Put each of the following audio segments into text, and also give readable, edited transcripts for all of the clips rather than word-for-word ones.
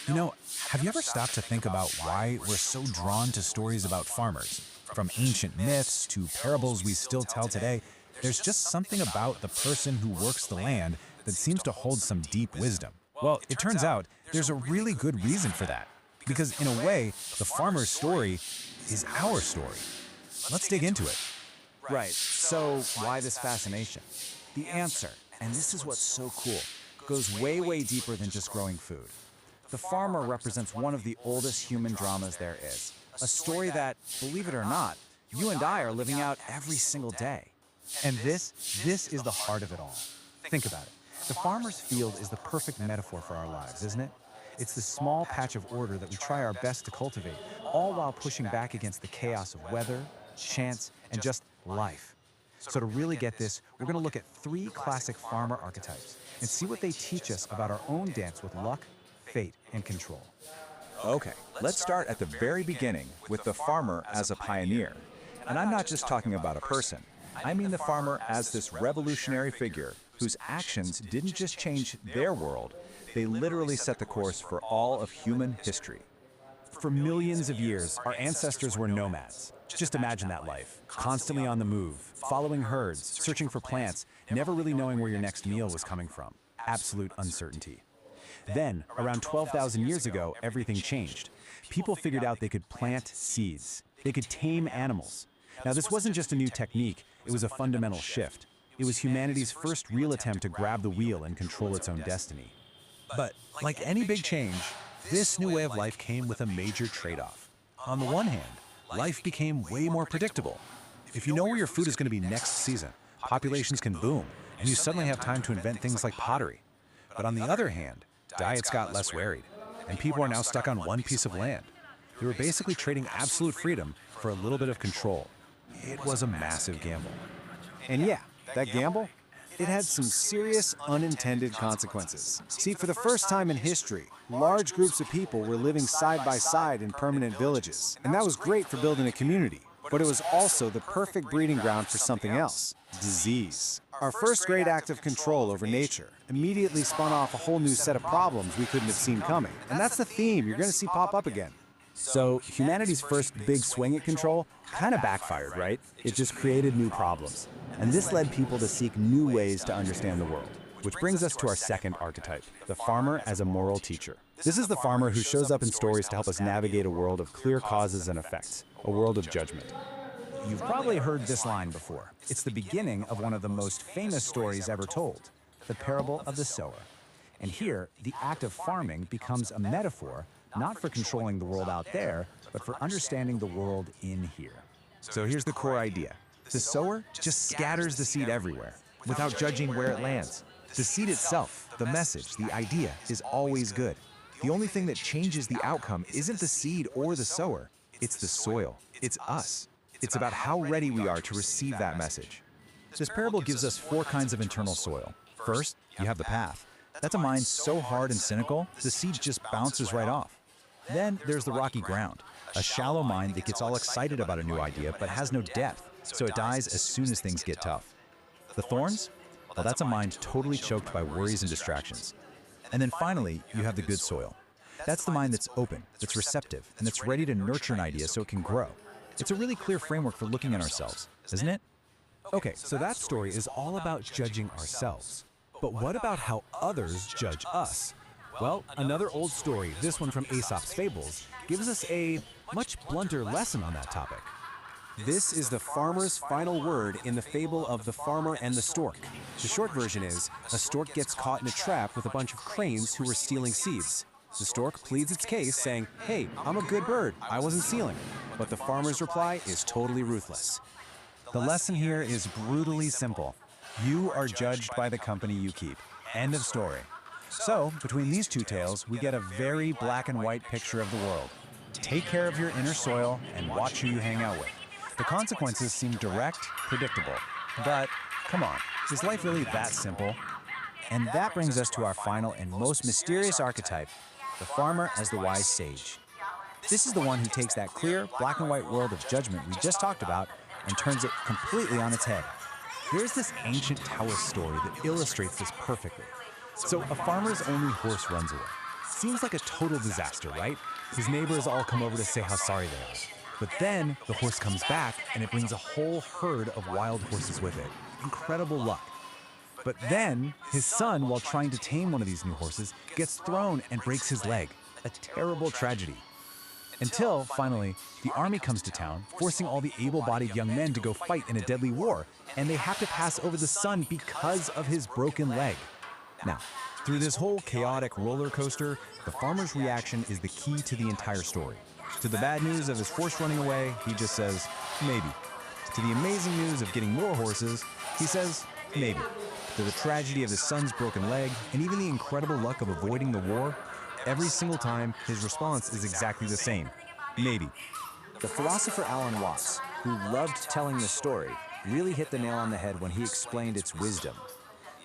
You know, have you ever stopped to think about why we're so drawn to stories about farmers? From ancient myths to parables we still tell today, there's just something about the person who works the land that seems to hold some deep wisdom. Well, it turns out there's a really good reason for that. Because in a way, the farmer's story is our story. Let's dig into it. Right, so why this fascination? The answer, and this is what's so cool, goes way, way deeper than just growing food. The farmer represents one of the oldest human dramas there is. A story that, believe it or not, you and I are living out every single day. And this is the heart of it all. Think about it. The farmer's field is the perfect metaphor for our lives, isn't it? It's the small patch of order that we try our best to cultivate, all while pushing back against the chaos of weather, chance, and just life. So to really get this, we're going to look at 3 classic farmer archetypes and see what they teach us about our own dance with luck, fate, and control. Okay, let's start at the very beginning with the farmer as a pioneer. And I'm not just talking about a person. I mean the farmer as this revolutionary figure whose actions didn't just change their world, they literally set the course for all of human history. For millions of years, our ancestors were nomads. Just imagine that life, constantly on the move, following herds, searching for plants, never really knowing where your next meal was coming from. Absolute uncertainty. Then, around 12,000 years ago, everything changed. People figured out they could plant seeds. They could tame animals. Now, this wasn't just a new technique, it was a fundamental shift. It was humanity's first real attempt to grab the wheel and control its own destiny. But, like any big change, this new way of life came with a major trade-off. On the one hand, life became way more predictable. If you know where your food is going to be next season, populations can boom, and you suddenly have time to invent things like pottery. But on the other hand, diets got less varied, and people are now stuck on one piece of land. They were basically trading absolute freedom for a little bit of control. It was a massive gamble. And yeah, that gamble? It had some serious unintended consequences. See, for the first time in history, large groups of people were living side by side in permanent villages. And that was great for building a community. But it was also the perfect breeding ground for something else: disease. Our first great act of control over nature immediately spun off a whole new set of problems we couldn't have seen coming. And that's the theme you're going to see pop up again. So, humanity's first big swing at control kind of backfired, right? It just created new problems. And this led people to seek new ways to understand the world. Which brings us to our second archetype, the farmer as a moral teacher. This is the farmer who shows up in stories to help us navigate a world of clear causes and effects, a world of judgment. You've probably heard this line before. It's the beginning of one of the most famous stories ever told, the parable of the sower. And here, the act of farming becomes a metaphor not for controlling the world out there, but for understanding the world in here. So here's the core idea. The sower just scatters the seed everywhere, without judging where it lands. The seed itself, the message, the idea, is always good. The only thing that changes the outcome isn't the seed or the sower, it's the soil. It's us. It's about how ready we are to receive that message. This parable gives us 4 kinds of internal soil. First, you have the path. That's a mind so hard and cynical, the seed just bounces right off. Then there's the rocky ground, a shallow mind that gets all excited about a new idea but has no depth, so it dies as soon as things get tough. The thorns? Well, that's a mind totally choked by worries and distractions. And then finally, you have the good soil. That's the mind that's open, that's receptive, and that's ready to nurture an idea so it can grow. It's a really clear framework for looking at ourselves, isn't it? Okay, so that story is all about judging ourselves. But what about how others judge us? Well, another old story, this one from Aesop's Fables, gives us a much blunter lesson on that topic. This is the farmer's final word in the fable of the farmer and the stork. The short version is, a stork gets caught in a trap with a bunch of cranes who were stealing seeds. The stork pleads its case, saying, "Hey, I'm a good bird, I wasn't stealing." But the farmer's reply is totally ruthless. The lesson here is brutally simple. You are judged by the company you keep. End of story. So, between these 2 tales, we get a very black and white picture of the world. Take care of your inner soil and watch who you hang out with. The consequences seem direct, predictable. But, come on, is life really that simple? And that brings us to our final and most mysterious archetype, the farmer as the wise sage. This is the one who takes that clear, black and white world of judgment we just talked about and turns it completely on its head. There's this ancient Taoist story that illustrates this perfectly. So a farmer's only horse runs away. Seems like a total disaster, right? His neighbors all come over to say how sorry they are. But then the horse comes back and it brings a whole herd of wild horses with it. Incredible luck. But then his son, while trying to tame one of these new horses, gets thrown and breaks his leg. A terrible tragedy. Until, finally, the army comes to town, forcing all the able-bodied young men to go fight in a deadly war, and they have to pass over the son because of his broken leg. Now, through this whole chaotic roller coaster, the farmer's reaction is the key to the entire story. To the bad news of his horse running away, he just says, maybe. To the amazing news of getting more horses, he says, maybe. To the tragedy of his son's broken leg, and even the incredible luck of avoiding the war, every single time, his response is exactly the same. Maybe. The philosopher Alan Watts, who loved telling the story, really hit the nail on the head when he explained its wisdom.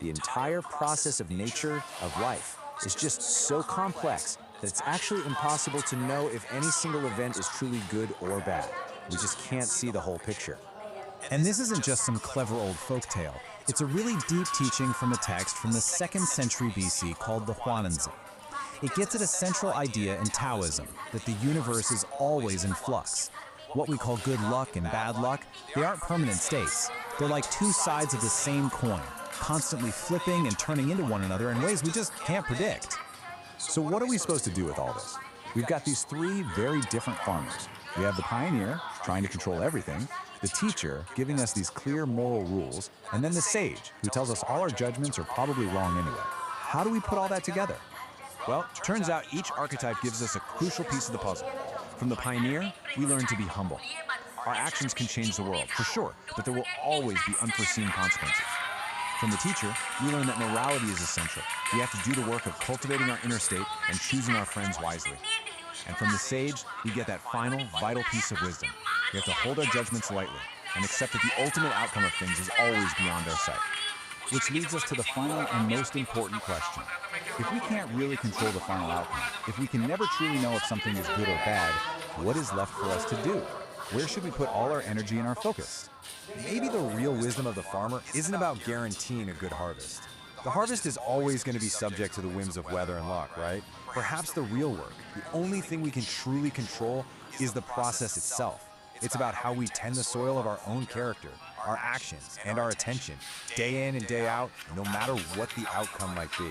The entire process of nature, of life, is just so complex that it's actually impossible to know if any single event is truly good or bad. We just can't see the whole picture. And this isn't just some clever old folk tale. It's a really deep teaching from a text from the 2nd century BC called the Huanzi. It gets at a central idea in Taoism, that the universe is always in flux. What we call good luck and bad luck, they aren't permanent states. They're like two sides of the same coin, constantly flipping and turning into one another in ways we just can't predict. So what are we supposed to do with all this? We've got these three very different farmers. We have the pioneer, trying to control everything, the teacher, giving us these clear moral rules, and then the sage, who tells us all our judgments are probably wrong anyway. How do we put all that together? Well, turns out each archetype gives us a crucial piece of the puzzle. From the pioneer, we learn to be humble. Our actions can change the world, for sure, but there will always be unforeseen consequences. From the teacher, we learn that morality is essential. We have to do the work of cultivating our inner state and choosing our friends wisely. And from the sage, we get that final, vital piece of wisdom. We have to hold our judgments lightly and accept that the ultimate outcome of things is always beyond our sight. Which leads us to the final and most important question. If we can't really control the final outcome, if we can never truly know if something is good or bad, what is left for us to do? Where should we put all our energy and our focus? Maybe the real wisdom of the farmer isn't about guaranteeing a good harvest. The harvest is always going to be subject to the whims of weather and luck, right? Perhaps the real work, the only thing we can truly control, is the process itself. It's about how we tend the soil of our own character, our actions, and our attention, day in and day out, no matter what the outcome might be.